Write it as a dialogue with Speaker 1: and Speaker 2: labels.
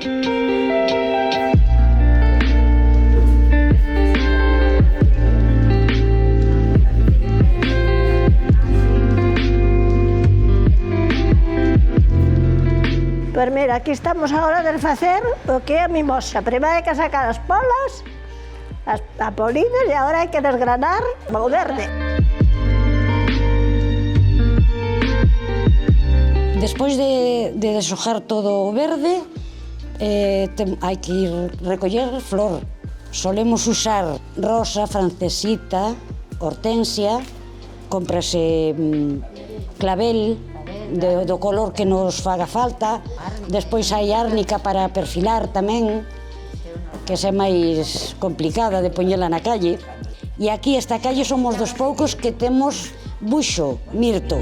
Speaker 1: Pois mira, aquí estamos agora de facer o que é a mimosa. Primeiro hai que sacar as polas, as polinas, e agora hai que desgranar o verde.
Speaker 2: Despois de deshojar todo o verde, hai que ir recoller flor. Solemos usar rosa, francesita, hortensia, cómprase clavel, do color que nos faga falta. Despois hai árnica para perfilar tamén, que esa é máis complicada de poñela na calle. E aquí esta calle somos dos poucos que temos buxo, mirto.